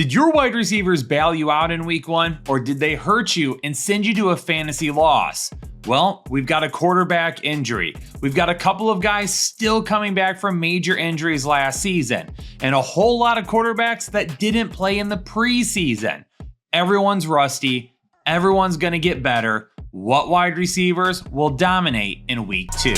Did your wide receivers bail you out in week 1, or did they hurt you and send you to a fantasy loss? Well, we've got a quarterback injury. We've got a couple of guys still coming back from major injuries last season, and a whole lot of quarterbacks that didn't play in the preseason. Everyone's rusty. Everyone's going to get better. What wide receivers will dominate in week 2?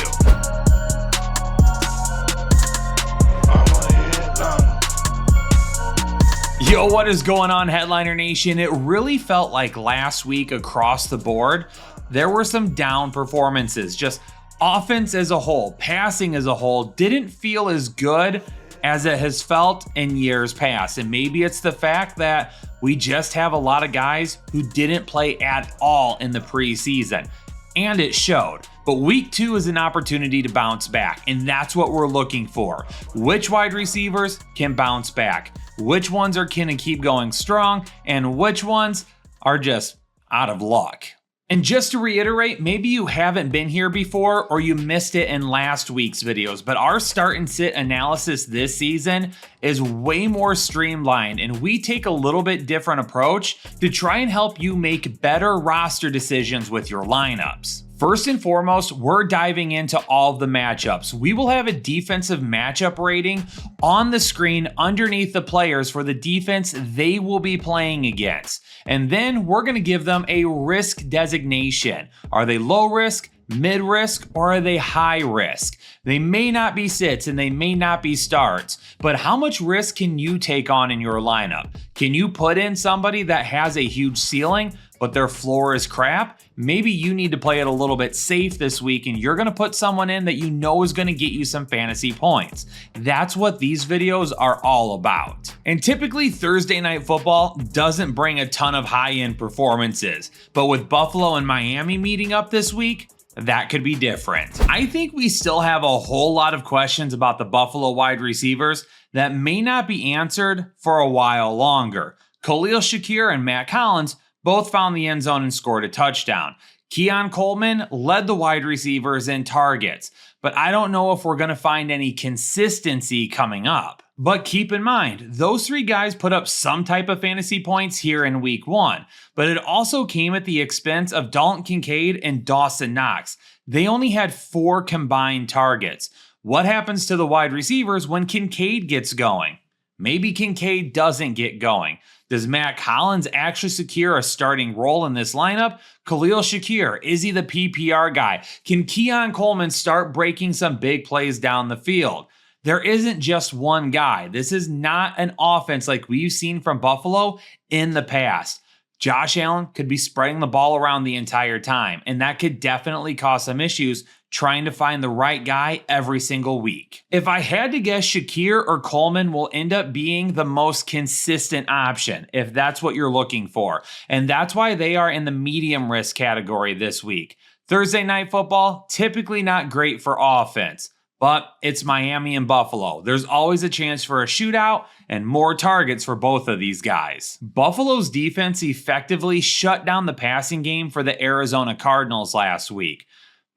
Yo, what is going on, Headliner Nation? It really felt like last week across the board, there were some down performances. Just offense as a whole, passing as a whole, didn't feel as good as it has felt in years past. And maybe it's the fact that we just have a lot of guys who didn't play at all in the preseason. And it showed. But week 2 is an opportunity to bounce back, and that's what we're looking for. Which wide receivers can bounce back? Which ones are going to keep going strong? And which ones are just out of luck? And just to reiterate, maybe you haven't been here before or you missed it in last week's videos, but our start and sit analysis this season is way more streamlined, and we take a little bit different approach to try and help you make better roster decisions with your lineups. First and foremost, we're diving into all of the matchups. We will have a defensive matchup rating on the screen underneath the players for the defense they will be playing against. And then we're going to give them a risk designation. Are they low risk, mid risk, or are they high risk? They may not be sits and they may not be starts, but how much risk can you take on in your lineup? Can you put in somebody that has a huge ceiling, but their floor is crap? Maybe you need to play it a little bit safe this week and you're going to put someone in that you know is going to get you some fantasy points. That's what these videos are all about. And typically Thursday Night Football doesn't bring a ton of high-end performances, but with Buffalo and Miami meeting up this week, that could be different. I think we still have a whole lot of questions about the Buffalo wide receivers that may not be answered for a while longer. Khalil Shakir and Matt Collins both found the end zone and scored a touchdown. Keon Coleman led the wide receivers in targets, but I don't know if we're going to find any consistency coming up. But keep in mind, those 3 guys put up some type of fantasy points here in week 1, but it also came at the expense of Dalton Kincaid and Dawson Knox. They only had 4 combined targets. What happens to the wide receivers when Kincaid gets going? Maybe Kincaid doesn't get going. Does Matt Collins actually secure a starting role in this lineup? Khalil Shakir, is he the PPR guy? Can Keon Coleman start breaking some big plays down the field? There isn't just one guy. This is not an offense like we've seen from Buffalo in the past. Josh Allen could be spreading the ball around the entire time, and that could definitely cause some issues trying to find the right guy every single week. If I had to guess, Shakir or Coleman will end up being the most consistent option, if that's what you're looking for. And that's why they are in the medium risk category this week. Thursday Night Football, typically not great for offense, but it's Miami and Buffalo. There's always a chance for a shootout and more targets for both of these guys. Buffalo's defense effectively shut down the passing game for the Arizona Cardinals last week.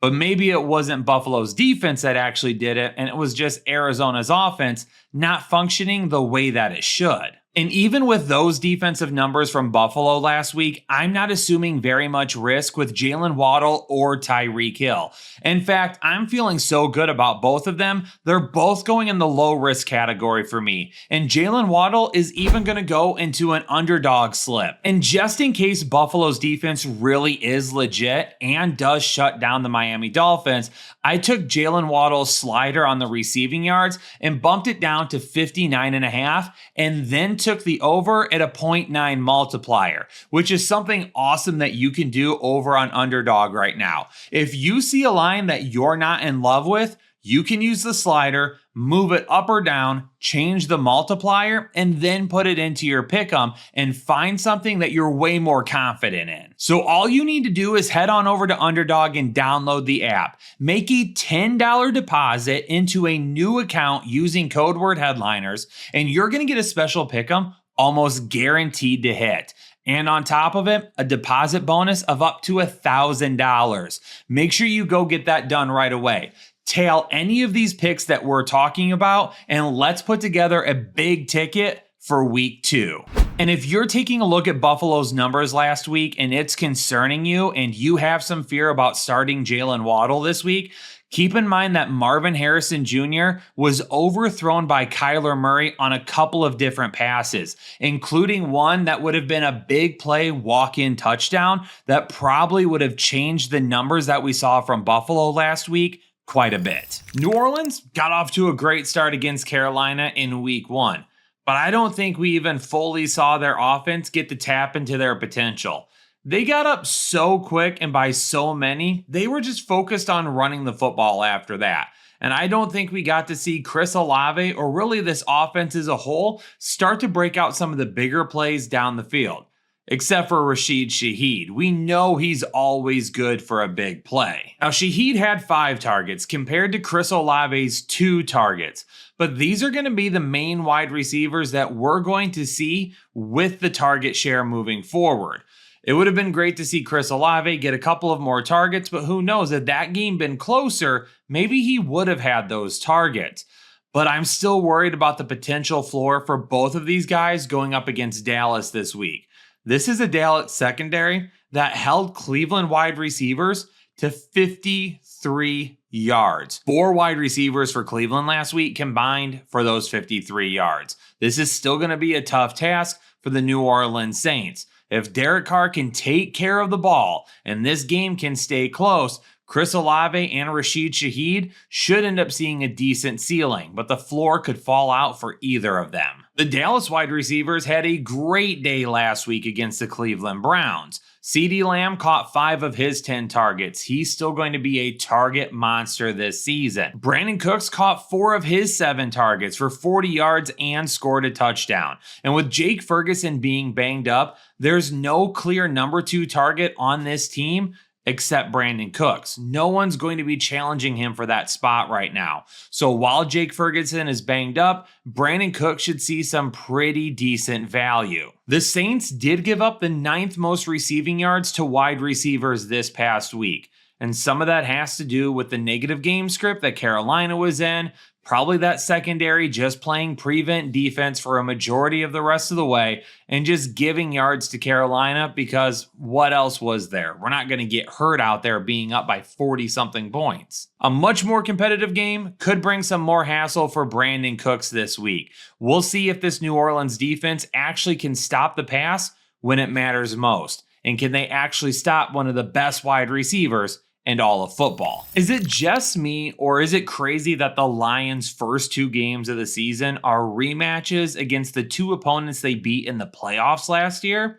But maybe it wasn't Buffalo's defense that actually did it, and it was just Arizona's offense not functioning the way that it should. And even with those defensive numbers from Buffalo last week, I'm not assuming very much risk with Jalen Waddle or Tyreek Hill. In fact, I'm feeling so good about both of them. They're both going in the low risk category for me. And Jalen Waddle is even going to go into an underdog slip. And just in case Buffalo's defense really is legit and does shut down the Miami Dolphins, I took Jalen Waddle's slider on the receiving yards and bumped it down to 59.5, and then took the over at a 0.9 multiplier, which is something awesome that you can do over on Underdog right now. If you see a line that you're not in love with, you can use the slider, move it up or down, change the multiplier, and then put it into your pick'em and find something that you're way more confident in. So all you need to do is head on over to Underdog and download the app. Make a $10 deposit into a new account using code word headliners, and you're going to get a special pick'em almost guaranteed to hit. And on top of it, a deposit bonus of up to $1,000. Make sure you go get that done right away. Tail any of these picks that we're talking about, and let's put together a big ticket for week 2. And if you're taking a look at Buffalo's numbers last week and it's concerning you and you have some fear about starting Jalen Waddle this week, keep in mind that Marvin Harrison Jr. was overthrown by Kyler Murray on a couple of different passes, including one that would have been a big play walk-in touchdown that probably would have changed the numbers that we saw from Buffalo last week quite a bit. New Orleans got off to a great start against Carolina in week 1. But I don't think we even fully saw their offense get to tap into their potential. They got up so quick and by so many, they were just focused on running the football after that. And I don't think we got to see Chris Olave or really this offense as a whole start to break out some of the bigger plays down the field. Except for Rashid Shaheed. We know he's always good for a big play. Now, Shaheed had 5 targets compared to Chris Olave's 2 targets. But these are going to be the main wide receivers that we're going to see with the target share moving forward. It would have been great to see Chris Olave get a couple of more targets, but who knows, had that game been closer, maybe he would have had those targets. But I'm still worried about the potential floor for both of these guys going up against Dallas this week. This is a Dallas secondary that held Cleveland wide receivers to 53 yards. 4 wide receivers for Cleveland last week combined for those 53 yards. This is still going to be a tough task for the New Orleans Saints. If Derek Carr can take care of the ball and this game can stay close, Chris Olave and Rashid Shaheed should end up seeing a decent ceiling, but the floor could fall out for either of them. The Dallas wide receivers had a great day last week against the Cleveland Browns. CeeDee Lamb caught 5 of his 10 targets. He's still going to be a target monster this season. Brandon Cooks caught 4 of his 7 targets for 40 yards and scored a touchdown. And with Jake Ferguson being banged up, there's no clear number 2 target on this team except Brandon Cooks. No one's going to be challenging him for that spot right now. So while Jake Ferguson is banged up, Brandon Cooks should see some pretty decent value. The Saints did give up the 9th most receiving yards to wide receivers this past week. And some of that has to do with the negative game script that Carolina was in. Probably that secondary just playing prevent defense for a majority of the rest of the way and just giving yards to Carolina because what else was there? We're not going to get hurt out there being up by 40-something points. A much more competitive game could bring some more hassle for Brandon Cooks this week. We'll see if this New Orleans defense actually can stop the pass when it matters most. And can they actually stop one of the best wide receivers and all of football? Is it just me, or is it crazy that the Lions' first 2 games of the season are rematches against the 2 opponents they beat in the playoffs last year?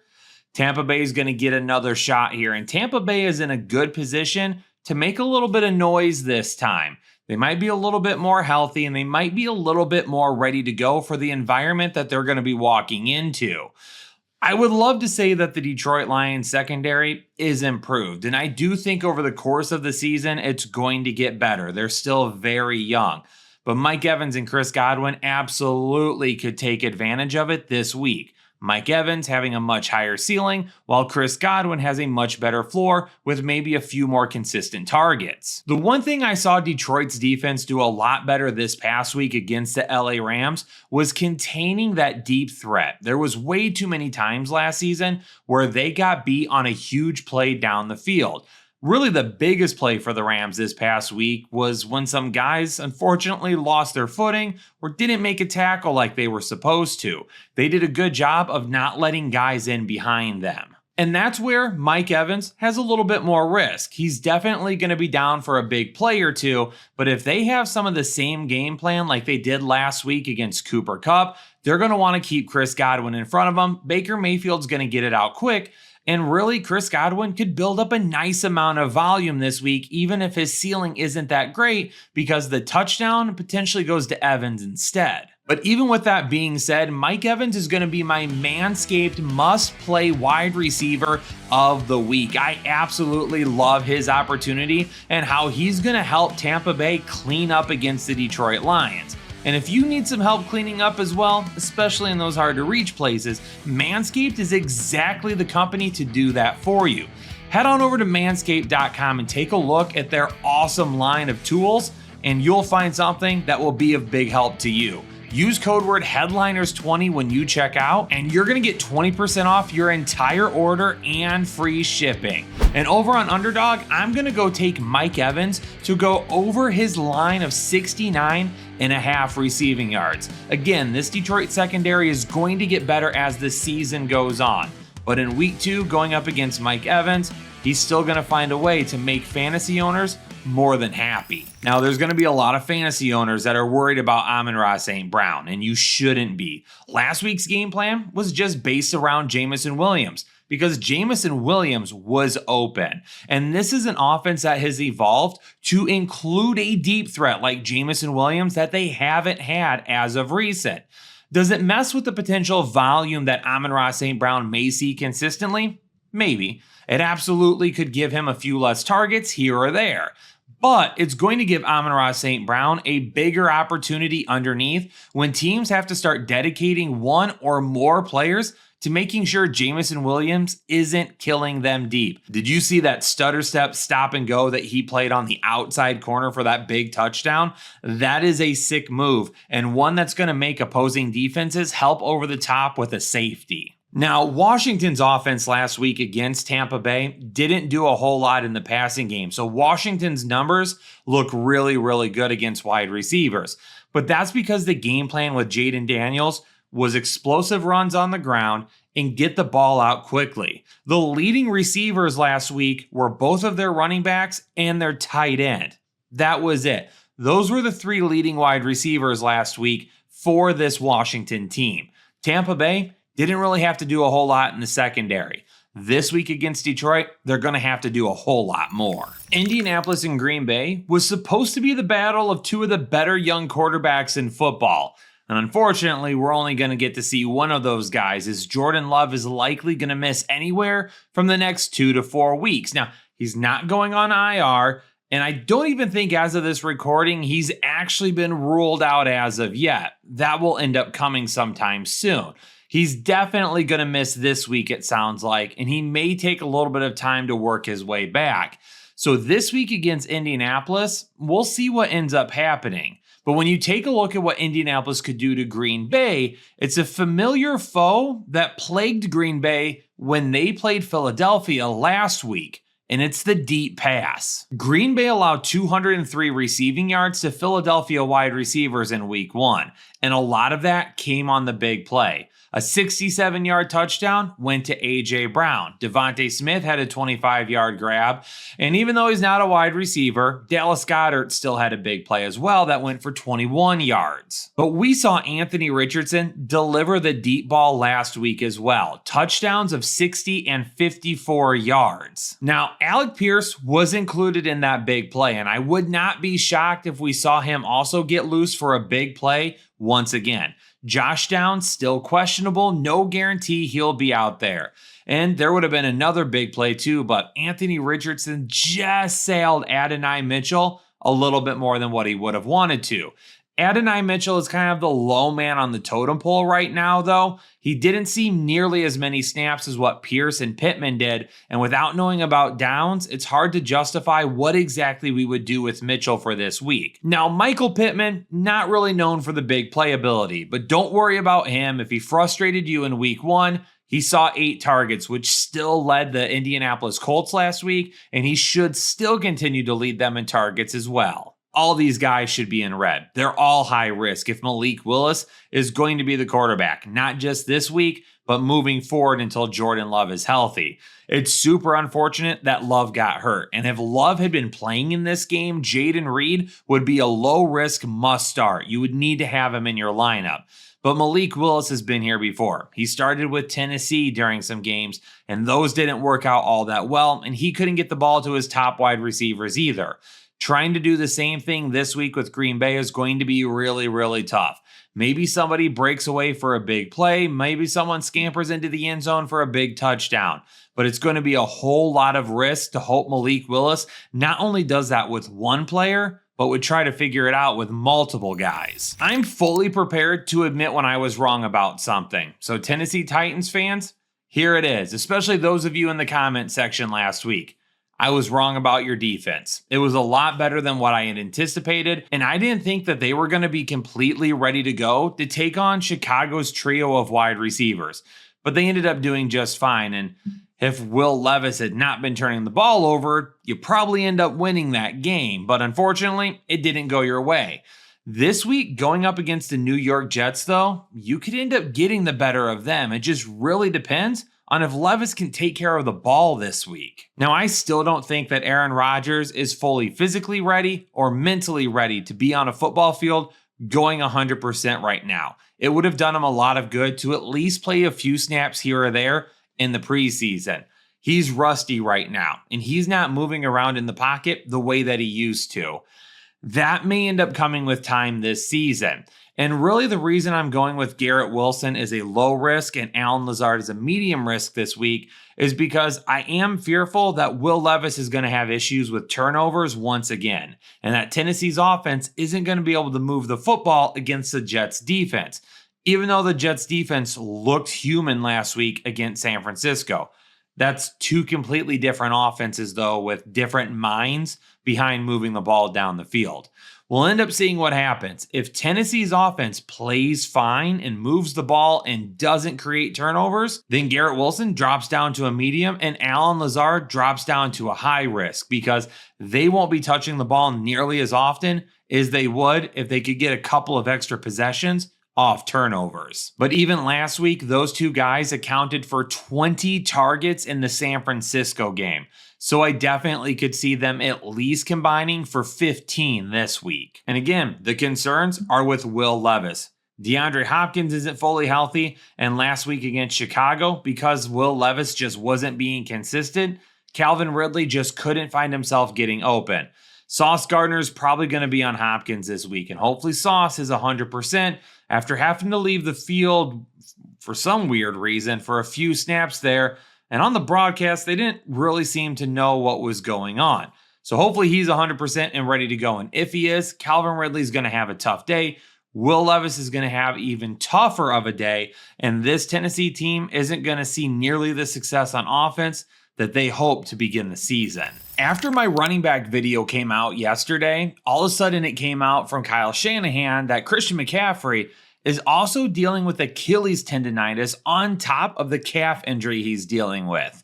Tampa Bay is going to get another shot here, and Tampa Bay is in a good position to make a little bit of noise this time. They might be a little bit more healthy, and they might be a little bit more ready to go for the environment that they're going to be walking into. I would love to say that the Detroit Lions secondary is improved, and I do think over the course of the season, it's going to get better. They're still very young, but Mike Evans and Chris Godwin absolutely could take advantage of it this week. Mike Evans having a much higher ceiling, while Chris Godwin has a much better floor with maybe a few more consistent targets. The one thing I saw Detroit's defense do a lot better this past week against the LA Rams was containing that deep threat. There was way too many times last season where they got beat on a huge play down the field. Really, the biggest play for the Rams this past week was when some guys unfortunately lost their footing or didn't make a tackle like they were supposed to. They did a good job of not letting guys in behind them. And that's where Mike Evans has a little bit more risk. He's definitely going to be down for a big play or two, but if they have some of the same game plan like they did last week against Cooper Kupp, they're going to want to keep Chris Godwin in front of him. Baker Mayfield's going to get it out quick. And really, Chris Godwin could build up a nice amount of volume this week, even if his ceiling isn't that great, because the touchdown potentially goes to Evans instead. But even with that being said, Mike Evans is going to be my Manscaped must-play wide receiver of the week. I absolutely love his opportunity and how he's going to help Tampa Bay clean up against the Detroit Lions. And if you need some help cleaning up as well, especially in those hard to reach places, Manscaped is exactly the company to do that for you. Head on over to manscaped.com and take a look at their awesome line of tools, and you'll find something that will be of big help to you. Use code word headliners20 when you check out, and you're gonna get 20% off your entire order and free shipping. And over on Underdog, I'm gonna go take Mike Evans to go over his line of 69.5 receiving yards. Again, this Detroit secondary is going to get better as the season goes on. But in week 2, going up against Mike Evans, he's still gonna find a way to make fantasy owners more than happy. Now, there's going to be a lot of fantasy owners that are worried about Amon-Ra St. Brown, and you shouldn't be. Last week's game plan was just based around Jameson Williams because Jameson Williams was open. And this is an offense that has evolved to include a deep threat like Jameson Williams that they haven't had as of recent. Does it mess with the potential volume that Amon-Ra St. Brown may see consistently? Maybe. It absolutely could give him a few less targets here or there. But it's going to give Amon-Ra St. Brown a bigger opportunity underneath when teams have to start dedicating one or more players to making sure Jameson Williams isn't killing them deep. Did you see that stutter step stop and go that he played on the outside corner for that big touchdown? That is a sick move and one that's going to make opposing defenses help over the top with a safety. Now, Washington's offense last week against Tampa Bay didn't do a whole lot in the passing game. So Washington's numbers look really, really good against wide receivers. But that's because the game plan with Jayden Daniels was explosive runs on the ground and get the ball out quickly. The leading receivers last week were both of their running backs and their tight end. That was it. Those were the 3 leading wide receivers last week for this Washington team. Tampa Bay didn't really have to do a whole lot in the secondary. This week against Detroit, they're going to have to do a whole lot more. Indianapolis and Green Bay was supposed to be the battle of 2 of the better young quarterbacks in football. And unfortunately, we're only going to get to see one of those guys as Jordan Love is likely going to miss anywhere from the next 2 to 4 weeks. Now, he's not going on IR, and I don't even think as of this recording, he's actually been ruled out as of yet. That will end up coming sometime soon. He's definitely going to miss this week, it sounds like, and he may take a little bit of time to work his way back. So this week against Indianapolis, we'll see what ends up happening. But when you take a look at what Indianapolis could do to Green Bay, it's a familiar foe that plagued Green Bay when they played Philadelphia last week, and it's the deep pass. Green Bay allowed 203 receiving yards to Philadelphia wide receivers in week 1, and a lot of that came on the big play. A 67-yard touchdown went to A.J. Brown. Devontae Smith had a 25-yard grab. And even though he's not a wide receiver, Dallas Goedert still had a big play as well that went for 21 yards. But we saw Anthony Richardson deliver the deep ball last week as well. Touchdowns of 60 and 54 yards. Now, Alec Pierce was included in that big play, and I would not be shocked if we saw him also get loose for a big play once again. Josh Downs still questionable, no guarantee he'll be out there. And there would have been another big play too, but Anthony Richardson just sailed Adonai Mitchell a little bit more than what he would have wanted to. Adonai Mitchell is kind of the low man on the totem pole right now, though. He didn't see nearly as many snaps as what Pierce and Pittman did, and without knowing about Downs, it's hard to justify what exactly we would do with Mitchell for this week. Now, Michael Pittman, not really known for the big playability, but don't worry about him. If he frustrated you in week 1, he saw 8 targets, which still led the Indianapolis Colts last week, and he should still continue to lead them in targets as well. All these guys should be in red. They're all high risk if Malik Willis is going to be the quarterback, not just this week, but moving forward until Jordan Love is healthy. It's super unfortunate that Love got hurt. And if Love had been playing in this game, Jayden Reed would be a low risk must start. You would need to have him in your lineup. But Malik Willis has been here before. He started with Tennessee during some games, and those didn't work out all that well, and he couldn't get the ball to his top wide receivers either. Trying to do the same thing this week with Green Bay is going to be really, really tough. Maybe somebody breaks away for a big play. Maybe someone scampers into the end zone for a big touchdown. But it's going to be a whole lot of risk to hope Malik Willis not only does that with one player, but would try to figure it out with multiple guys. I'm fully prepared to admit when I was wrong about something. So Tennessee Titans fans, here it is, especially those of you in the comment section last week. I was wrong about your defense. It was a lot better than what I had anticipated, and I didn't think that they were going to be completely ready to go to take on Chicago's trio of wide receivers. But they ended up doing just fine, and if Will Levis had not been turning the ball over, you probably end up winning that game. But unfortunately, it didn't go your way. This week, going up against the New York Jets, though, you could end up getting the better of them. It just really depends on if Levis can take care of the ball this week. Now, I still don't think that Aaron Rodgers is fully physically ready or mentally ready to be on a football field going 100% right now. It would have done him a lot of good to at least play a few snaps here or there in the preseason. He's rusty right now, and he's not moving around in the pocket the way that he used to. That may end up coming with time this season. And really the reason I'm going with Garrett Wilson as a low risk and Allen Lazard as a medium risk this week is because I am fearful that Will Levis is going to have issues with turnovers once again, and that Tennessee's offense isn't going to be able to move the football against the Jets defense, even though the Jets defense looked human last week against San Francisco. That's two completely different offenses, though, with different minds behind moving the ball down the field. We'll end up seeing what happens. If Tennessee's offense plays fine and moves the ball and doesn't create turnovers, then Garrett Wilson drops down to a medium and Allen Lazard drops down to a high risk because they won't be touching the ball nearly as often as they would if they could get a couple of extra possessions off turnovers. But even last week, those two guys accounted for 20 targets in the San Francisco game. So I definitely could see them at least combining for 15 this week. And again, the concerns are with Will Levis. DeAndre Hopkins isn't fully healthy, and last week against Chicago, because Will Levis just wasn't being consistent, Calvin Ridley just couldn't find himself getting open. Sauce Gardner's probably going to be on Hopkins this week, and hopefully Sauce is 100% after having to leave the field for some weird reason for a few snaps there. And on the broadcast, they didn't really seem to know what was going on. So hopefully he's 100% and ready to go. And if he is, Calvin Ridley's going to have a tough day. Will Levis is going to have even tougher of a day. And this Tennessee team isn't going to see nearly the success on offense that they hope to begin the season. After my running back video came out yesterday, all of a sudden it came out from Kyle Shanahan that Christian McCaffrey is also dealing with Achilles tendonitis on top of the calf injury he's dealing with.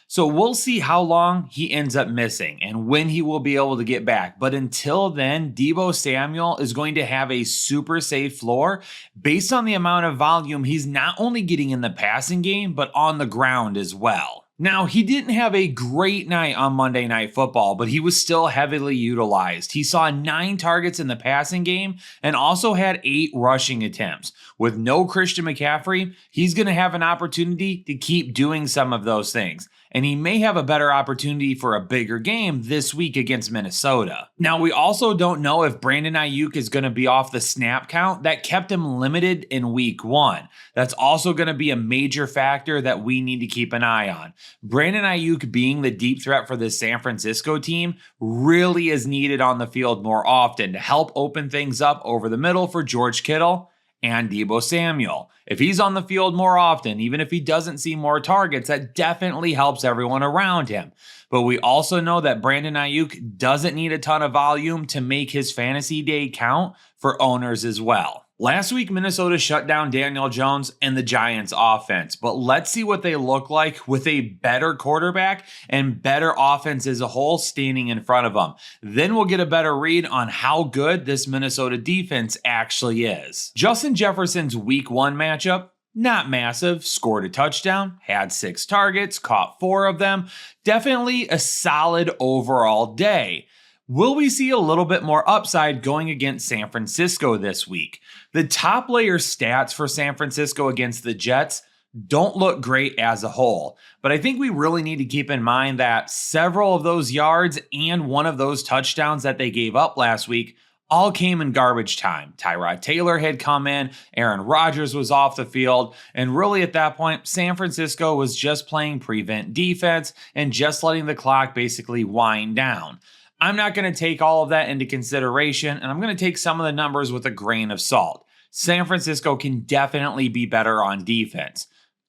So we'll see how long he ends up missing and when he will be able to get back. But until then, Deebo Samuel is going to have a super safe floor based on the amount of volume he's not only getting in the passing game, but on the ground as well. Now, he didn't have a great night on Monday Night Football, but he was still heavily utilized. He saw 9 targets in the passing game and also had 8 rushing attempts. With no Christian McCaffrey, he's going to have an opportunity to keep doing some of those things. And he may have a better opportunity for a bigger game this week against Minnesota. Now, we also don't know if Brandon Ayuk is going to be off the snap count that kept him limited in week 1. That's also going to be a major factor that we need to keep an eye on. Brandon Ayuk being the deep threat for the San Francisco team really is needed on the field more often to help open things up over the middle for George Kittle and Deebo Samuel. If he's on the field more often, even if he doesn't see more targets, that definitely helps everyone around him. But we also know that Brandon Ayuk doesn't need a ton of volume to make his fantasy day count for owners as well. Last week, Minnesota shut down Daniel Jones and the Giants offense, but let's see what they look like with a better quarterback and better offense as a whole standing in front of them. Then we'll get a better read on how good this Minnesota defense actually is. Justin Jefferson's week 1 matchup, not massive, scored a touchdown, had 6 targets, caught 4 of them. Definitely a solid overall day. Will we see a little bit more upside going against San Francisco this week? The top layer stats for San Francisco against the Jets don't look great as a whole, but I think we really need to keep in mind that several of those yards and one of those touchdowns that they gave up last week all came in garbage time. Tyrod Taylor had come in, Aaron Rodgers was off the field, and really at that point, San Francisco was just playing prevent defense and just letting the clock basically wind down. I'm not going to take all of that into consideration, and I'm going to take some of the numbers with a grain of salt. San Francisco can definitely be better on defense.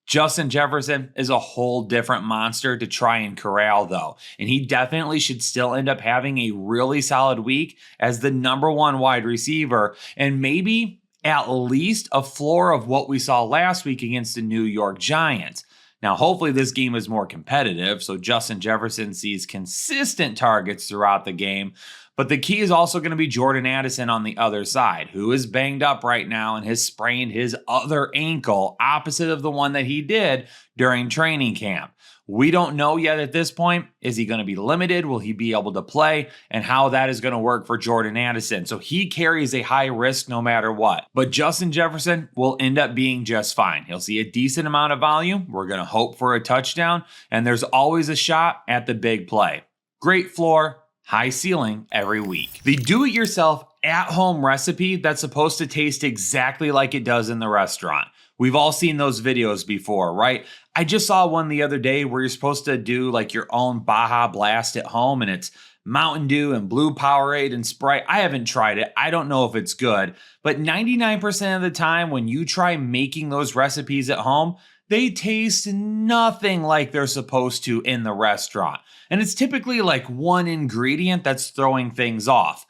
Justin Jefferson is a whole different monster to try and corral, though, and he definitely should still end up having a really solid week as the #1 wide receiver, and maybe at least a floor of what we saw last week against the New York Giants. Now, hopefully this game is more competitive, so Justin Jefferson sees consistent targets throughout the game. But the key is also going to be Jordan Addison on the other side, who is banged up right now and has sprained his other ankle, opposite of the one that he did during training camp. We don't know yet at this point. Is he going to be limited? Will he be able to play? And how that is going to work for Jordan Addison. So he carries a high risk no matter what. But Justin Jefferson will end up being just fine. He'll see a decent amount of volume. We're going to hope for a touchdown. And there's always a shot at the big play. Great floor, high ceiling every week. The do-it-yourself at-home recipe that's supposed to taste exactly like it does in the restaurant. We've all seen those videos before, right? I just saw one the other day where you're supposed to do like your own Baja Blast at home, and it's Mountain Dew and Blue Powerade and Sprite. I haven't tried it. I don't know if it's good, but 99% of the time when you try making those recipes at home, they taste nothing like they're supposed to in the restaurant. And it's typically like one ingredient that's throwing things off.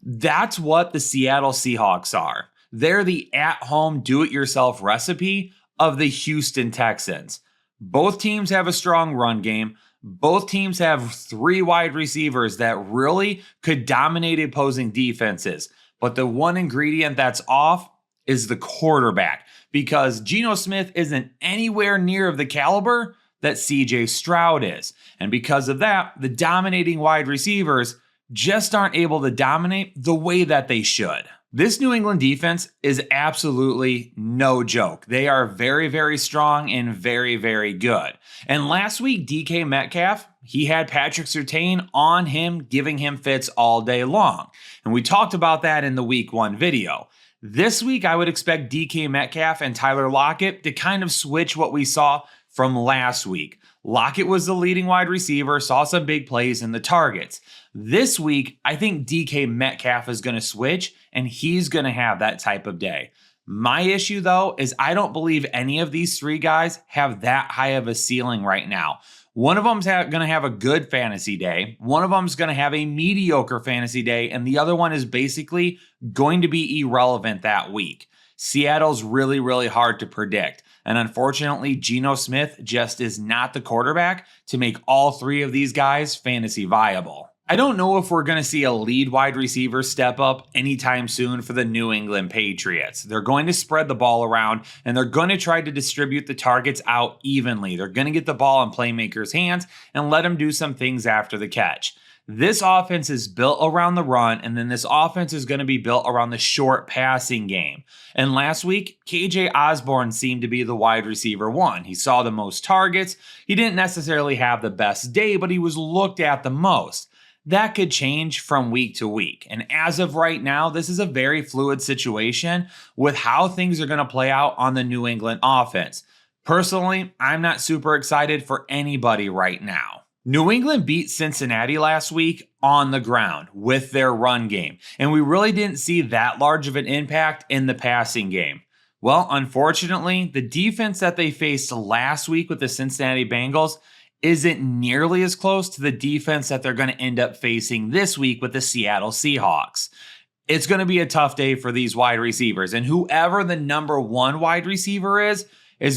That's what the Seattle Seahawks are. They're the at-home do-it-yourself recipe of the Houston Texans. Both teams have a strong run game. Both teams have 3 wide receivers that really could dominate opposing defenses. But the one ingredient that's off is the quarterback, because Geno Smith isn't anywhere near of the caliber that CJ Stroud is. And because of that, the dominating wide receivers just aren't able to dominate the way that they should. This New England defense is absolutely no joke. They are very, very strong and very, very good. And last week, DK Metcalf, he had Patrick Surtain on him, giving him fits all day long. And we talked about that in the week 1 video. This week, I would expect DK Metcalf and Tyler Lockett to kind of switch what we saw from last week. Lockett was the leading wide receiver, saw some big plays in the targets. This week, I think DK Metcalf is going to switch, and he's going to have that type of day. My issue, though, is I don't believe any of these 3 guys have that high of a ceiling right now. One of them's going to have a good fantasy day. One of them's going to have a mediocre fantasy day, and the other one is basically going to be irrelevant that week. Seattle's really, really hard to predict. And unfortunately, Geno Smith just is not the quarterback to make all 3 of these guys fantasy viable. I don't know if we're going to see a lead wide receiver step up anytime soon for the New England Patriots. They're going to spread the ball around, and they're going to try to distribute the targets out evenly. They're going to get the ball in playmakers' hands and let them do some things after the catch. This offense is built around the run, and then this offense is going to be built around the short passing game. And last week, KJ Osborne seemed to be the wide receiver 1. He saw the most targets. He didn't necessarily have the best day, but he was looked at the most. That could change from week to week. And as of right now, this is a very fluid situation with how things are going to play out on the New England offense. Personally, I'm not super excited for anybody right now. New England beat Cincinnati last week on the ground with their run game, and we really didn't see that large of an impact in the passing game. Well, unfortunately, the defense that they faced last week with the Cincinnati Bengals isn't nearly as close to the defense that they're going to end up facing this week with the Seattle Seahawks. It's going to be a tough day for these wide receivers, and whoever the #1 wide receiver is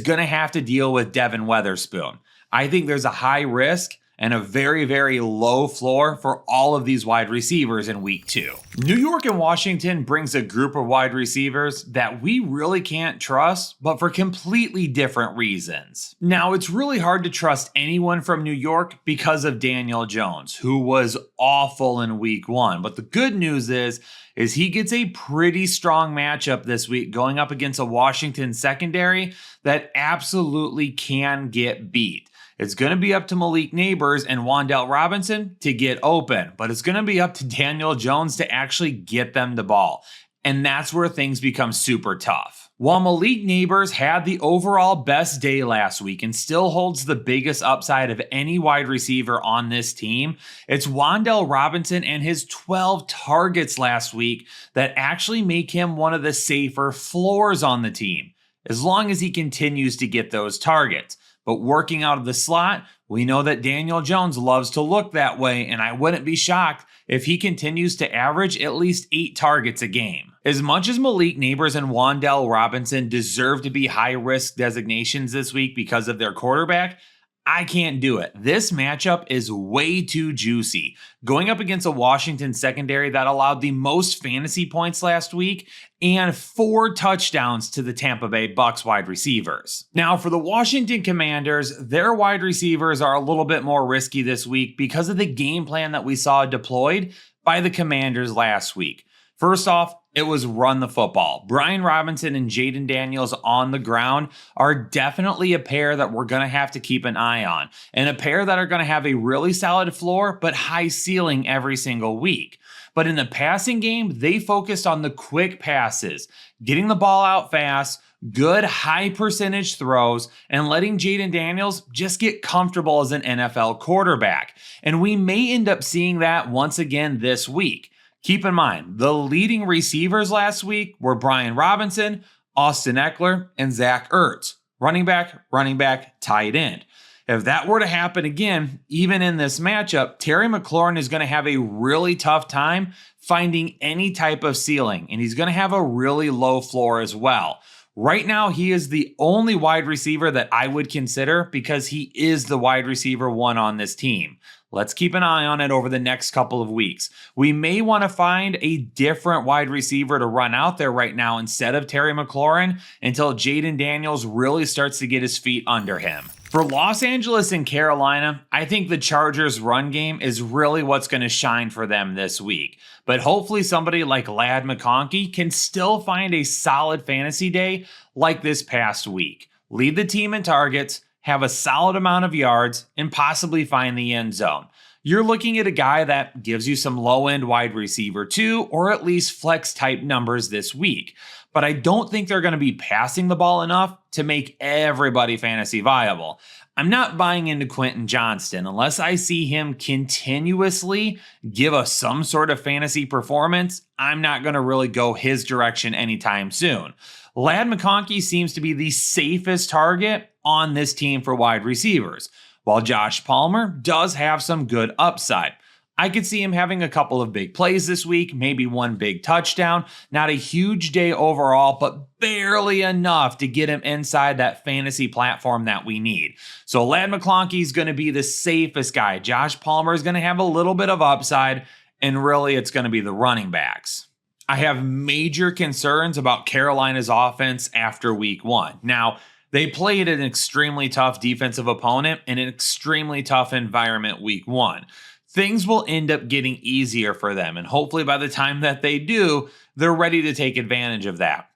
going to have to deal with Devin Witherspoon. I think there's a high risk and a very, very low floor for all of these wide receivers in week 2. New York and Washington brings a group of wide receivers that we really can't trust, but for completely different reasons. Now, it's really hard to trust anyone from New York because of Daniel Jones, who was awful in week 1. But the good news is he gets a pretty strong matchup this week going up against a Washington secondary that absolutely can get beat. It's going to be up to Malik Neighbors and Wan'Dale Robinson to get open, but it's going to be up to Daniel Jones to actually get them the ball. And that's where things become super tough. While Malik Neighbors had the overall best day last week and still holds the biggest upside of any wide receiver on this team, it's Wan'Dale Robinson and his 12 targets last week that actually make him one of the safer floors on the team. as long as he continues to get those targets. But working out of the slot, we know that Daniel Jones loves to look that way, and I wouldn't be shocked if he continues to average at least 8 targets a game. As much as Malik Nabers and Wan'Dale Robinson deserve to be high-risk designations this week because of their quarterback, I can't do it. This matchup is way too juicy. Going up against a Washington secondary that allowed the most fantasy points last week and 4 touchdowns to the Tampa Bay Bucks wide receivers. Now, for the Washington Commanders, their wide receivers are a little bit more risky this week because of the game plan that we saw deployed by the Commanders last week. First off, it was run the football. Brian Robinson and Jaden Daniels on the ground are definitely a pair that we're going to have to keep an eye on, and a pair that are going to have a really solid floor but high ceiling every single week. But in the passing game, they focused on the quick passes, getting the ball out fast, good high percentage throws, and letting Jaden Daniels just get comfortable as an NFL quarterback. And we may end up seeing that once again this week. Keep in mind, the leading receivers last week were Brian Robinson, Austin Eckler, and Zach Ertz. Running back, tight end. If that were to happen again, even in this matchup, Terry McLaurin is going to have a really tough time finding any type of ceiling, and he's going to have a really low floor as well. Right now, he is the only wide receiver that I would consider because he is the wide receiver 1 on this team. Let's keep an eye on it over the next couple of weeks. We may want to find a different wide receiver to run out there right now instead of Terry McLaurin until Jaden Daniels really starts to get his feet under him. For Los Angeles and Carolina, I think the Chargers' run game is really what's going to shine for them this week. But hopefully somebody like Ladd McConkey can still find a solid fantasy day like this past week. Lead the team in targets, have a solid amount of yards, and possibly find the end zone. You're looking at a guy that gives you some low-end wide receiver 2 or at least flex type numbers this week. But I don't think they're going to be passing the ball enough to make everybody fantasy viable. I'm not buying into Quentin Johnston unless I see him continuously give us some sort of fantasy performance. I'm not going to really go his direction anytime soon. Ladd McConkey seems to be the safest target on this team for wide receivers, while Josh Palmer does have some good upside. I could see him having a couple of big plays this week, maybe one big touchdown. Not a huge day overall, but barely enough to get him inside that fantasy platform that we need. So Ladd McConkey is going to be the safest guy. Josh Palmer is going to have a little bit of upside, and really it's going to be the running backs. I have major concerns about Carolina's offense after week 1. Now, they played an extremely tough defensive opponent in an extremely tough environment week 1. Things will end up getting easier for them, and hopefully by the time that they do, they're ready to take advantage of that.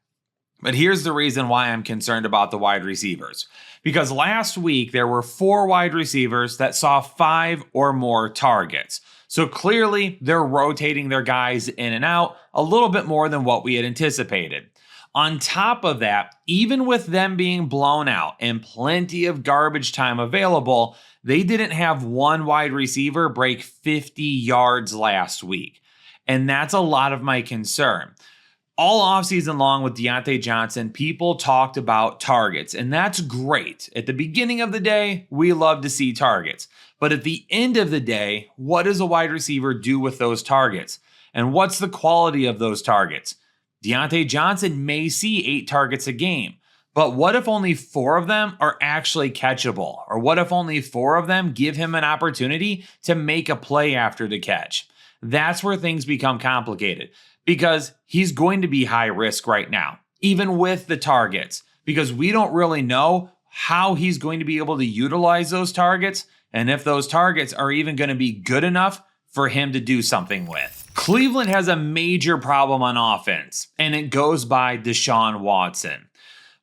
But here's the reason why I'm concerned about the wide receivers. Because last week, there were 4 wide receivers that saw 5 or more targets. So clearly, they're rotating their guys in and out a little bit more than what we had anticipated. On top of that, even with them being blown out and plenty of garbage time available, they didn't have one wide receiver break 50 yards last week. And that's a lot of my concern. All offseason long with Diontae Johnson, people talked about targets, and that's great. At the beginning of the day, we love to see targets. But at the end of the day, what does a wide receiver do with those targets? And what's the quality of those targets? Diontae Johnson may see 8 targets a game, but what if only 4 of them are actually catchable? Or what if only 4 of them give him an opportunity to make a play after the catch? That's where things become complicated, because he's going to be high risk right now, even with the targets, because we don't really know how he's going to be able to utilize those targets and if those targets are even going to be good enough for him to do something with. Cleveland has a major problem on offense, and it goes by Deshaun Watson.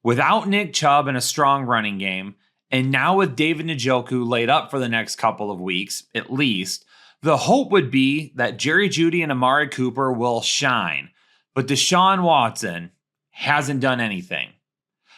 Without Nick Chubb and a strong running game, and now with David Njoku laid up for the next couple of weeks, at least, the hope would be that Jerry Jeudy and Amari Cooper will shine. But Deshaun Watson hasn't done anything.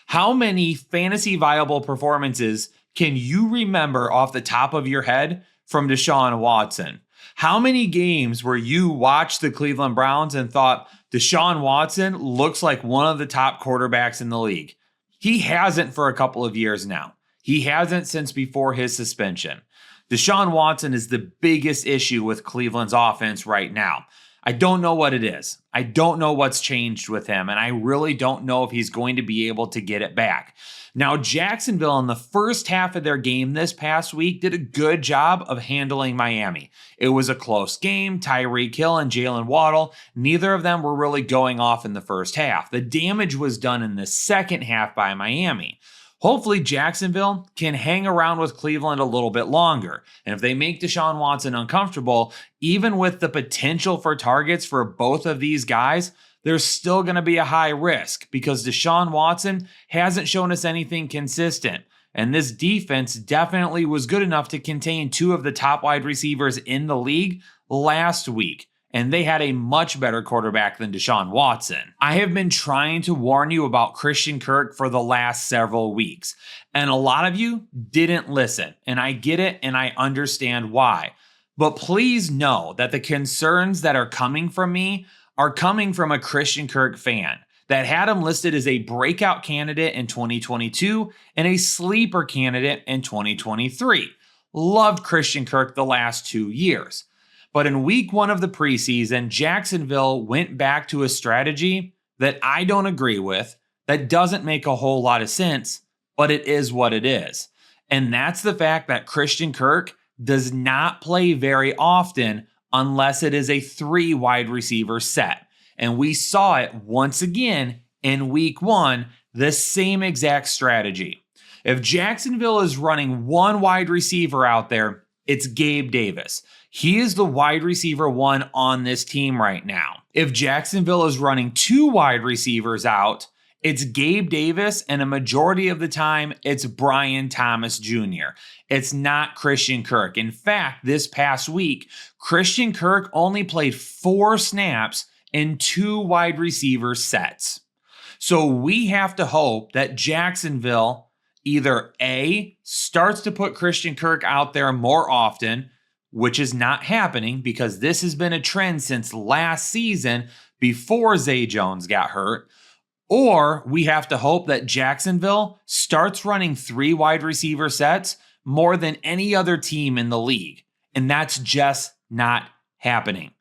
How many fantasy viable performances can you remember off the top of your head from Deshaun Watson? How many games where you watched the Cleveland Browns and thought Deshaun Watson looks like one of the top quarterbacks in the league? He hasn't for a couple of years now. He hasn't since before his suspension. Deshaun Watson is the biggest issue with Cleveland's offense right now. I don't know what it is. I don't know what's changed with him, and I really don't know if he's going to be able to get it back. Now, Jacksonville in the first half of their game this past week did a good job of handling Miami. It was a close game. Tyreek Hill and Jalen Waddle, neither of them were really going off in the first half. The damage was done in the second half by Miami. Hopefully, Jacksonville can hang around with Cleveland a little bit longer. And if they make Deshaun Watson uncomfortable, even with the potential for targets for both of these guys, there's still going to be a high risk because Deshaun Watson hasn't shown us anything consistent. And this defense definitely was good enough to contain two of the top wide receivers in the league last week. And they had a much better quarterback than Deshaun Watson. I have been trying to warn you about Christian Kirk for the last several weeks, and a lot of you didn't listen, and I get it, and I understand why. But please know that the concerns that are coming from me are coming from a Christian Kirk fan that had him listed as a breakout candidate in 2022 and a sleeper candidate in 2023. Loved Christian Kirk the last 2 years. But in week 1 of the preseason, Jacksonville went back to a strategy that I don't agree with, that doesn't make a whole lot of sense, but it is what it is. And that's the fact that Christian Kirk does not play very often unless it is a 3 wide receiver set. And we saw it once again in week 1, the same exact strategy. If Jacksonville is running 1 wide receiver out there, it's Gabe Davis. He is the wide receiver 1 on this team right now. If Jacksonville is running 2 wide receivers out, it's Gabe Davis, and a majority of the time, it's Brian Thomas Jr. It's not Christian Kirk. In fact, this past week, Christian Kirk only played 4 snaps in 2 wide receiver sets. So we have to hope that Jacksonville either A, starts to put Christian Kirk out there more often, which is not happening because this has been a trend since last season before Zay Jones got hurt, or we have to hope that Jacksonville starts running 3 wide receiver sets more than any other team in the league. And that's just not happening.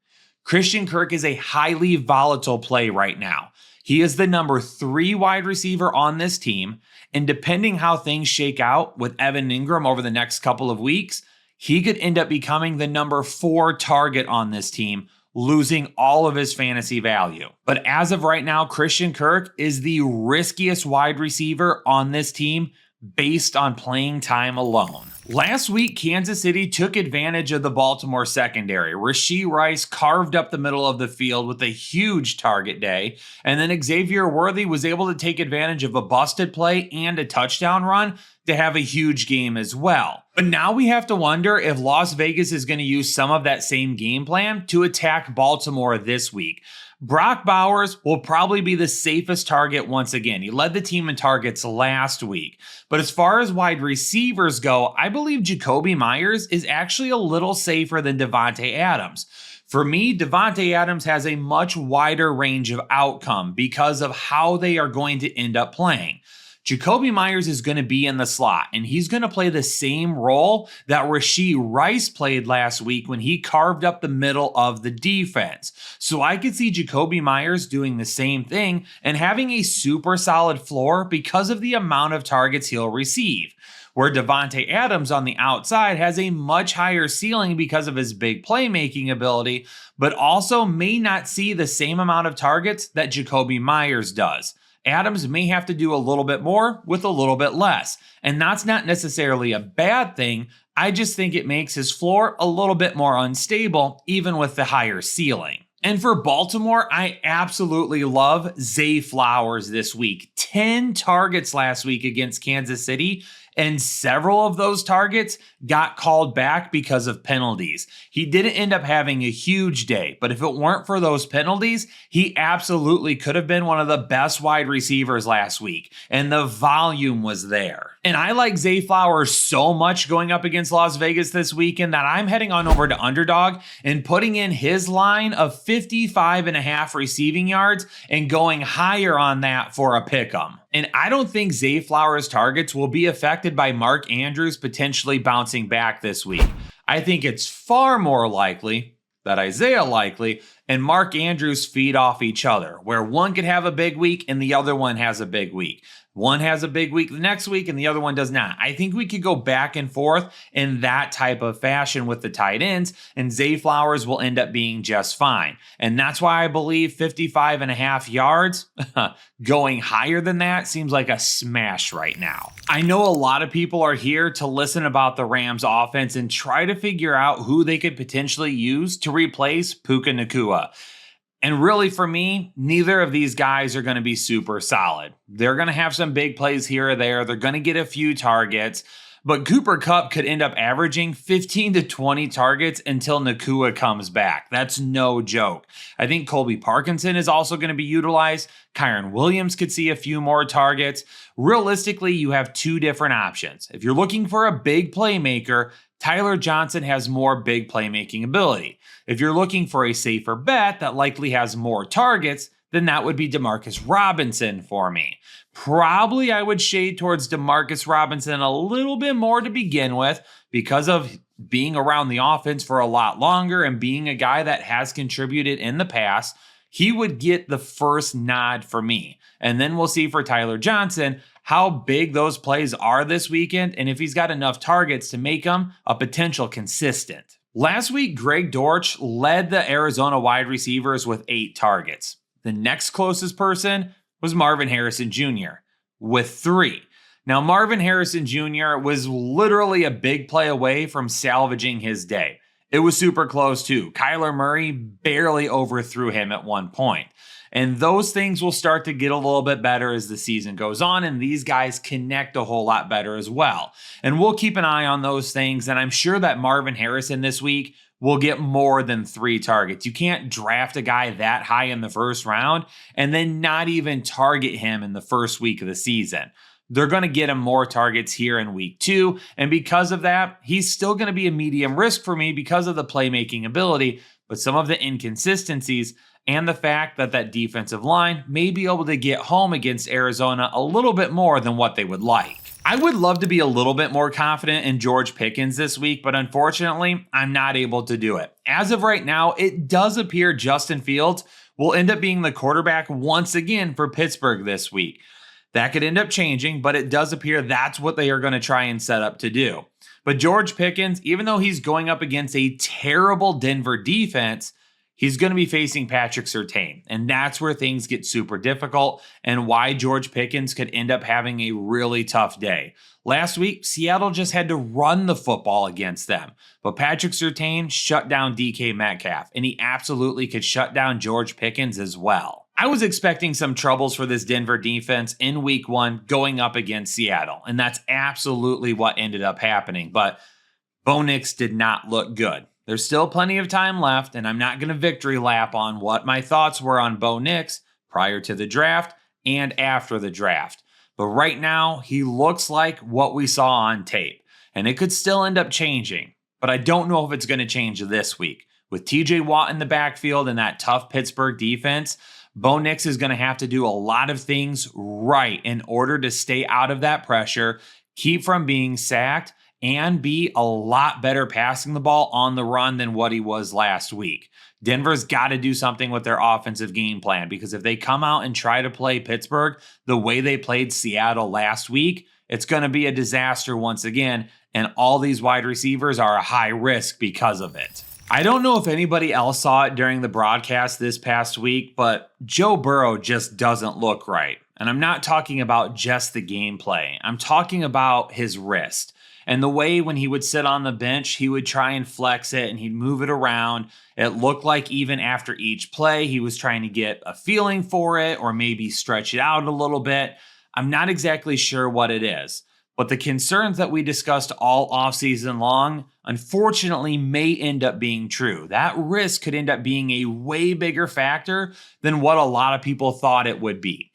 Christian Kirk is a highly volatile play right now. He is the number 3 wide receiver on this team. And depending how things shake out with Evan Ingram over the next couple of weeks, he could end up becoming the number 4 target on this team, losing all of his fantasy value. But as of right now, Christian Kirk is the riskiest wide receiver on this team based on playing time alone. Last week, Kansas City took advantage of the Baltimore secondary. Rashee Rice carved up the middle of the field with a huge target day, and then Xavier Worthy was able to take advantage of a busted play and a touchdown run to have a huge game as well. But now we have to wonder if Las Vegas is going to use some of that same game plan to attack Baltimore this week. Brock Bowers will probably be the safest target once again. He led the team in targets last week. But as far as wide receivers go, I believe Jakobi Meyers is actually a little safer than Davante Adams. For me, Davante Adams has a much wider range of outcome because of how they are going to end up playing. Jakobi Meyers is going to be in the slot, and he's going to play the same role that Rashee Rice played last week when he carved up the middle of the defense. So I could see Jakobi Meyers doing the same thing and having a super solid floor because of the amount of targets he'll receive. Where Davante Adams on the outside has a much higher ceiling because of his big playmaking ability, but also may not see the same amount of targets that Jakobi Meyers does. Adams may have to do a little bit more with a little bit less. And that's not necessarily a bad thing. I just think it makes his floor a little bit more unstable, even with the higher ceiling. And for Baltimore, I absolutely love Zay Flowers this week. 10 targets last week against Kansas City, and several of those targets got called back because of penalties. He didn't end up having a huge day, but if it weren't for those penalties, he absolutely could have been one of the best wide receivers last week, and the volume was there. And I like Zay Flowers so much going up against Las Vegas this weekend that I'm heading on over to Underdog and putting in his line of 55.5 receiving yards and going higher on that for a pick'em. And I don't think Zay Flowers' targets will be affected by Mark Andrews potentially bouncing back this week. I think it's far more likely that Isaiah Likely and Mark Andrews feed off each other, where one could have a big week and the other one has a big week. One has a big week the next week and the other one does not. I think we could go back and forth in that type of fashion with the tight ends, and Zay Flowers will end up being just fine. And that's why I believe 55.5 yards, going higher than that seems like a smash right now. I know a lot of people are here to listen about the Rams offense and try to figure out who they could potentially use to replace Puka Nacua. And really, for me, neither of these guys are going to be super solid. They're going to have some big plays here or there. They're going to get a few targets. But Cooper Kupp could end up averaging 15 to 20 targets until Nacua comes back. That's no joke. I think Colby Parkinson is also going to be utilized. Kyren Williams could see a few more targets. Realistically, you have two different options. If you're looking for a big playmaker, Tyler Johnson has more big playmaking ability. If you're looking for a safer bet that likely has more targets, then that would be Demarcus Robinson for me. Probably I would shade towards Demarcus Robinson a little bit more to begin with because of being around the offense for a lot longer and being a guy that has contributed in the past. He would get the first nod for me. And then we'll see for Tyler Johnson how big those plays are this weekend and if he's got enough targets to make him a potential consistent. Last week, Greg Dortch led the Arizona wide receivers with 8 targets. The next closest person was Marvin Harrison Jr. with 3. Now, Marvin Harrison Jr. was literally a big play away from salvaging his day. It was super close too. Kyler Murray barely overthrew him at one point. And those things will start to get a little bit better as the season goes on, and these guys connect a whole lot better as well. And we'll keep an eye on those things, and I'm sure that Marvin Harrison this week will get more than 3 targets. You can't draft a guy that high in the first round and then not even target him in the first week of the season. They're going to get him more targets here in week 2, and because of that, he's still going to be a medium risk for me because of the playmaking ability, but some of the inconsistencies and the fact that that defensive line may be able to get home against Arizona a little bit more than what they would like. I would love to be a little bit more confident in George Pickens this week, but unfortunately, I'm not able to do it. As of right now, it does appear Justin Fields will end up being the quarterback once again for Pittsburgh this week. That could end up changing, but it does appear that's what they are going to try and set up to do. But George Pickens, even though he's going up against a terrible Denver defense, he's going to be facing Patrick Surtain, and that's where things get super difficult and why George Pickens could end up having a really tough day. Last week, Seattle just had to run the football against them, but Patrick Surtain shut down DK Metcalf, and he absolutely could shut down George Pickens as well. I was expecting some troubles for this Denver defense in week 1 going up against Seattle, and that's absolutely what ended up happening, but Bo Nix did not look good. There's still plenty of time left, and I'm not going to victory lap on what my thoughts were on Bo Nix prior to the draft and after the draft. But right now, he looks like what we saw on tape, and it could still end up changing. But I don't know if it's going to change this week. With TJ Watt in the backfield and that tough Pittsburgh defense, Bo Nix is going to have to do a lot of things right in order to stay out of that pressure, keep from being sacked, and be a lot better passing the ball on the run than what he was last week. Denver's got to do something with their offensive game plan, because if they come out and try to play Pittsburgh the way they played Seattle last week, it's going to be a disaster once again, and all these wide receivers are a high risk because of it. I don't know if anybody else saw it during the broadcast this past week, but Joe Burrow just doesn't look right. And I'm not talking about just the gameplay. I'm talking about his wrist. And the way when he would sit on the bench, he would try and flex it and he'd move it around. It looked like even after each play, he was trying to get a feeling for it or maybe stretch it out a little bit. I'm not exactly sure what it is. But the concerns that we discussed all offseason long, unfortunately, may end up being true. That risk could end up being a way bigger factor than what a lot of people thought it would be.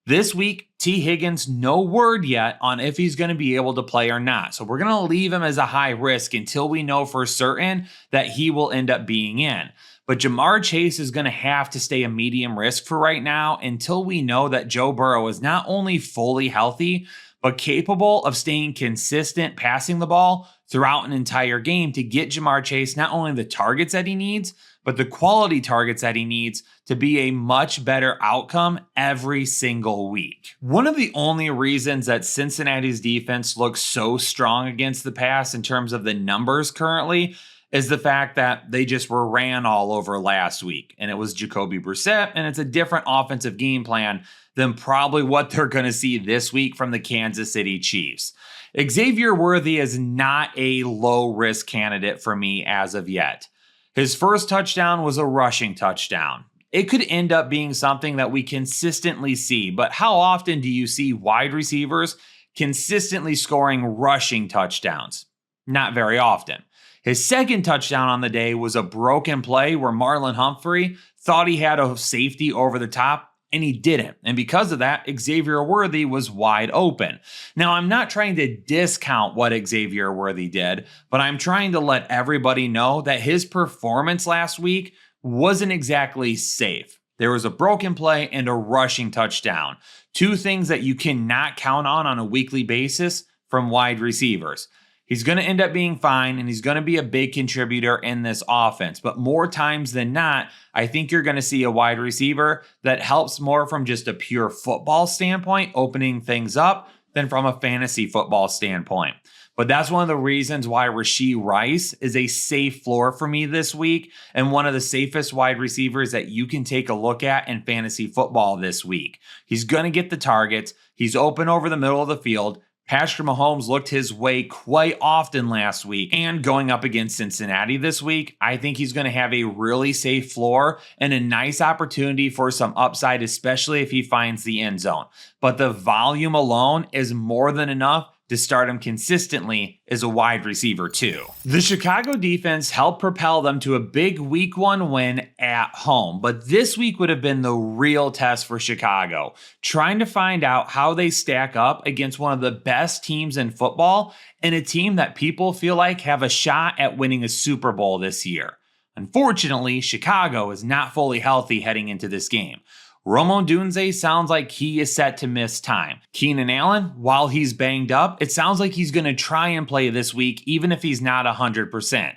This week, T. Higgins, no word yet on if he's going to be able to play or not. So we're going to leave him as a high risk until we know for certain that he will end up being in. But Ja'Marr Chase is going to have to stay a medium risk for right now until we know that Joe Burrow is not only fully healthy, but capable of staying consistent passing the ball throughout an entire game to get Ja'Marr Chase not only the targets that he needs, but the quality targets that he needs to be a much better outcome every single week. One of the only reasons that Cincinnati's defense looks so strong against the pass in terms of the numbers currently is the fact that they just were ran all over last week. And it was Jacoby Brissett, and it's a different offensive game plan than probably what they're going to see this week from the Kansas City Chiefs. Xavier Worthy is not a low-risk candidate for me as of yet. His first touchdown was a rushing touchdown. It could end up being something that we consistently see, but how often do you see wide receivers consistently scoring rushing touchdowns? Not very often. His second touchdown on the day was a broken play where Marlon Humphrey thought he had a safety over the top, and he didn't. And because of that, Xavier Worthy was wide open. Now, I'm not trying to discount what Xavier Worthy did, but I'm trying to let everybody know that his performance last week wasn't exactly safe. There was a broken play and a rushing touchdown. Two things that you cannot count on a weekly basis from wide receivers. He's going to end up being fine, and he's going to be a big contributor in this offense. But more times than not, I think you're going to see a wide receiver that helps more from just a pure football standpoint, opening things up, than from a fantasy football standpoint. But that's one of the reasons why Rashee Rice is a safe floor for me this week and one of the safest wide receivers that you can take a look at in fantasy football this week. He's going to get the targets. He's open over the middle of the field. Patrick Mahomes looked his way quite often last week, and going up against Cincinnati this week, I think he's going to have a really safe floor and a nice opportunity for some upside, especially if he finds the end zone. But the volume alone is more than enough to start him consistently as a wide receiver too. The Chicago defense helped propel them to a big week 1 win at home, but this week would have been the real test for Chicago, trying to find out how they stack up against one of the best teams in football and a team that people feel like have a shot at winning a Super Bowl this year. Unfortunately, Chicago is not fully healthy heading into this game. Rome Odunze sounds like he is set to miss time. Keenan Allen, while he's banged up, it sounds like he's going to try and play this week, even if he's not 100%.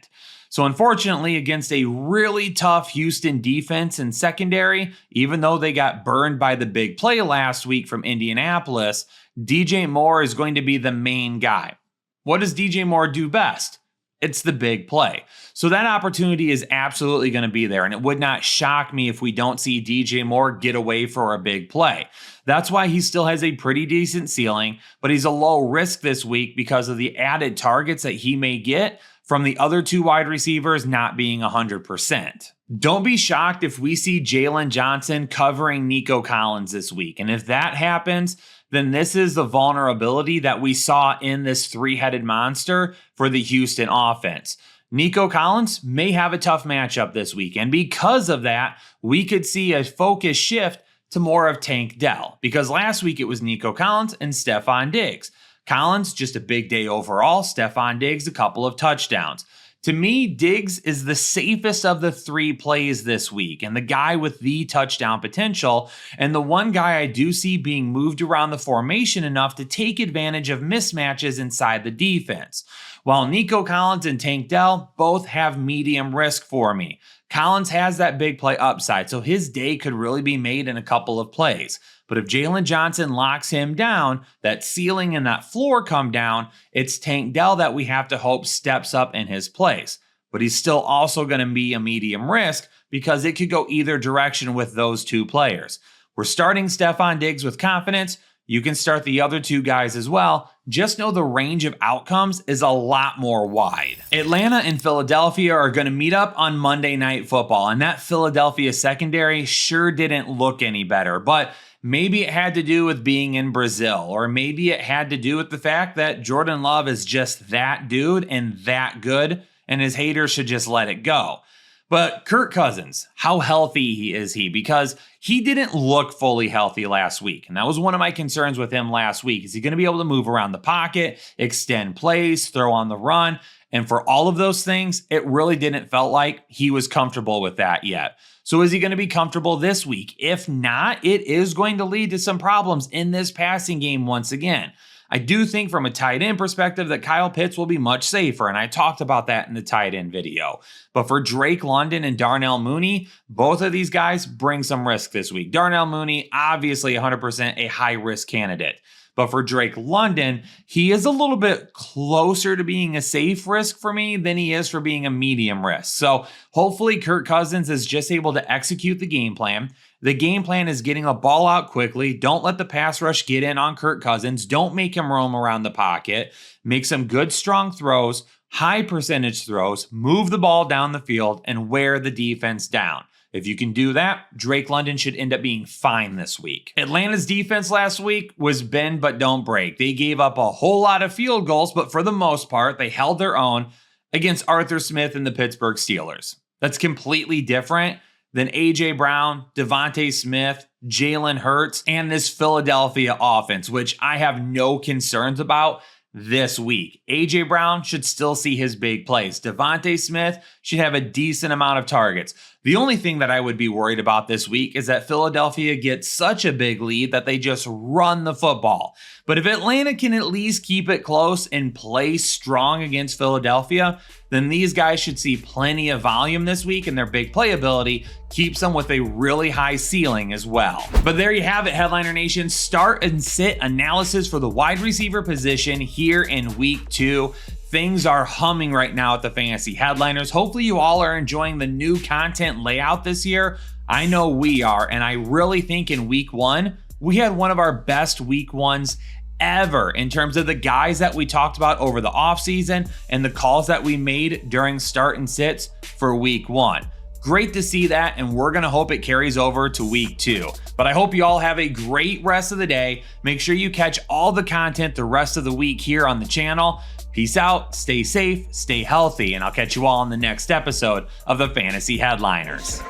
So unfortunately, against a really tough Houston defense and secondary, even though they got burned by the big play last week from Indianapolis, DJ Moore is going to be the main guy. What does DJ Moore do best? It's the big play. So that opportunity is absolutely going to be there, and it would not shock me if we don't see DJ Moore get away for a big play. That's why he still has a pretty decent ceiling, but he's a low risk this week because of the added targets that he may get from the other two wide receivers not being 100%. Don't be shocked if we see Jalen Johnson covering Nico Collins this week. And if that happens, then this is the vulnerability that we saw in this three-headed monster for the Houston offense. Nico Collins may have a tough matchup this week, and because of that, we could see a focus shift to more of Tank Dell, because last week it was Nico Collins and Stefon Diggs. Collins, just a big day overall. Stefon Diggs, a couple of touchdowns. To me, Diggs is the safest of the three plays this week and the guy with the touchdown potential, and the one guy I do see being moved around the formation enough to take advantage of mismatches inside the defense. While Nico Collins and Tank Dell both have medium risk for me. Collins has that big play upside, so his day could really be made in a couple of plays. But if Jalen Johnson locks him down, that ceiling and that floor come down, it's Tank Dell that we have to hope steps up in his place. But he's still also going to be a medium risk because it could go either direction with those two players. We're starting Stefon Diggs with confidence. You can start the other two guys as well. Just know the range of outcomes is a lot more wide. Atlanta and Philadelphia are going to meet up on Monday Night Football, and that Philadelphia secondary sure didn't look any better, but maybe it had to do with being in Brazil, or maybe it had to do with the fact that Jordan Love is just that dude and that good, and his haters should just let it go. But Kirk Cousins, how healthy is he? Because he didn't look fully healthy last week. And that was one of my concerns with him last week. Is he going to be able to move around the pocket, extend plays, throw on the run? And for all of those things, it really didn't felt like he was comfortable with that yet. So is he going to be comfortable this week? If not, it is going to lead to some problems in this passing game once again. I do think from a tight end perspective that Kyle Pitts will be much safer, and I talked about that in the tight end video. But for Drake London and Darnell Mooney, both of these guys bring some risk this week. Darnell Mooney, obviously 100% a high-risk candidate. But for Drake London, he is a little bit closer to being a safe risk for me than he is for being a medium risk. So hopefully Kirk Cousins is just able to execute the game plan. The game plan is getting a ball out quickly. Don't let the pass rush get in on Kirk Cousins. Don't make him roam around the pocket. Make some good, strong throws, high percentage throws, move the ball down the field, and wear the defense down. If you can do that, Drake London should end up being fine this week. Atlanta's defense last week was bend but don't break. They gave up a whole lot of field goals, but for the most part, they held their own against Arthur Smith and the Pittsburgh Steelers. That's completely different than A.J. Brown, Devontae Smith, Jalen Hurts, and this Philadelphia offense, which I have no concerns about this week. A.J. Brown should still see his big plays. Devontae Smith should have a decent amount of targets. The only thing that I would be worried about this week is that Philadelphia gets such a big lead that they just run the football. But if Atlanta can at least keep it close and play strong against Philadelphia, then these guys should see plenty of volume this week, and their big playability keeps them with a really high ceiling as well. But there you have it, Headliner Nation. Start and sit analysis for the wide receiver position here in week 2. Things are humming right now at the Fantasy Headliners. Hopefully you all are enjoying the new content layout this year. I know we are, and I really think in week 1, we had one of our best week 1s ever in terms of the guys that we talked about over the offseason and the calls that we made during start and sits for week 1. Great to see that, and we're going to hope it carries over to week 2. But I hope you all have a great rest of the day. Make sure you catch all the content the rest of the week here on the channel. Peace out, stay safe, stay healthy, and I'll catch you all on the next episode of the Fantasy Headliners.